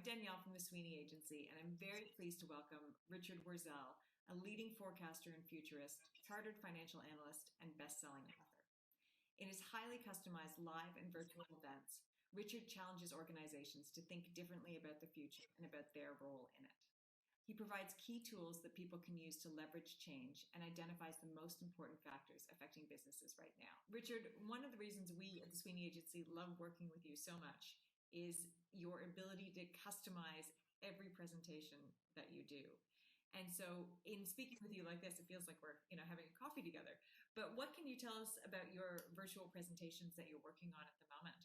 I'm Danielle from the Sweeney Agency, and I'm very pleased to welcome Richard Worzel, a leading forecaster and futurist, chartered financial analyst, and best-selling author. In his highly customized live and virtual events, Richard challenges organizations to think differently about the future and about their role in it. He provides key tools that people can use to leverage change and identifies the most important factors affecting businesses right now. Richard, one of the reasons we at the Sweeney Agency love working with you so much is your ability to customize every presentation that you do. And so in speaking with you like this, it feels like we're having a coffee together. But what can you tell us about your virtual presentations that you're working on at the moment?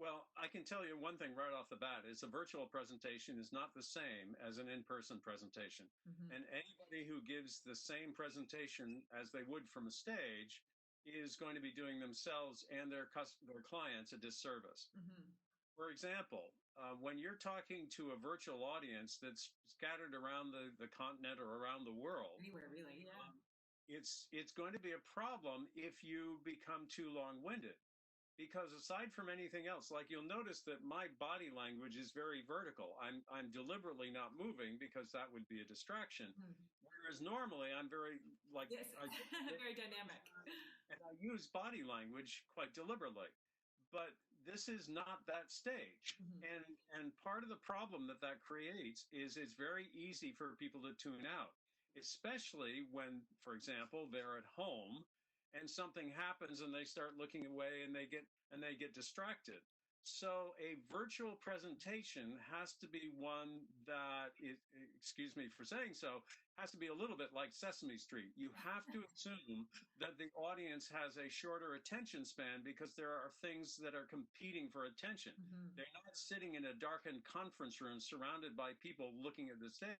Well, I can tell you one thing right off the bat is a virtual presentation is not the same as an in-person presentation. Mm-hmm. And anybody who gives the same presentation as they would from a stage is going to be doing themselves and their clients a disservice. Mm-hmm. For example, when you're talking to a virtual audience that's scattered around the continent or around the world, Anywhere really, yeah. It's going to be a problem if you become too long-winded. Because aside from anything else, like you'll notice that my body language is very vertical. I'm deliberately not moving because that would be a distraction. Mm-hmm. Whereas normally I'm very yes. Very dynamic. And I use body language quite deliberately. But this is not that stage. Mm-hmm. And part of the problem that creates is it's very easy for people to tune out, especially when, for example, they're at home and something happens and they start looking away and they get distracted. So a virtual presentation has to be one that is, excuse me for saying so, has to be a little bit like Sesame Street. You have to assume that the audience has a shorter attention span because there are things that are competing for attention. Mm-hmm. They're not sitting in a darkened conference room surrounded by people looking at the stage.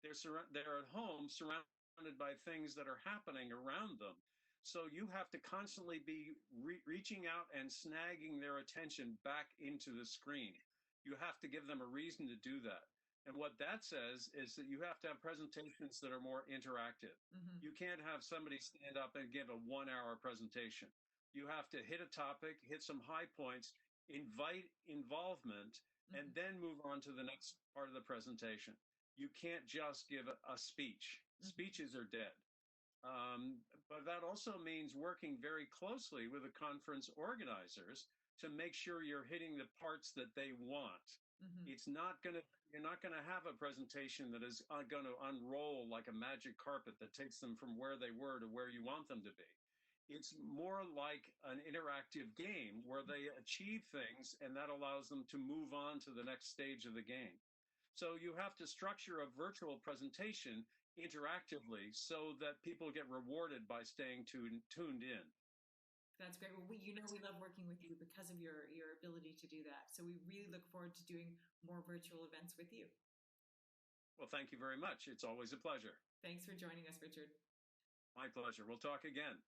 They're at home surrounded by things that are happening around them. So you have to constantly be reaching out and snagging their attention back into the screen. You have to give them a reason to do that. And what that says is that you have to have presentations that are more interactive. Mm-hmm. You can't have somebody stand up and give a 1-hour presentation. You have to hit a topic, hit some high points, invite involvement, Mm-hmm. and then move on to the next part of the presentation. You can't just give a speech. Mm-hmm. Speeches are dead. But that also means working very closely with the conference organizers to make sure you're hitting the parts that they want. Mm-hmm. You're not gonna have a presentation that is going to unroll like a magic carpet that takes them from where they were to where you want them to be. It's more like an interactive game where they achieve things and that allows them to move on to the next stage of the game. So you have to structure a virtual presentation interactively so that people get rewarded by staying tuned in. That's great. Well, we love working with you because of your ability to do that. So we really look forward to doing more virtual events with you. Well, thank you very much. It's always a pleasure. Thanks for joining us, Richard. My pleasure. We'll talk again.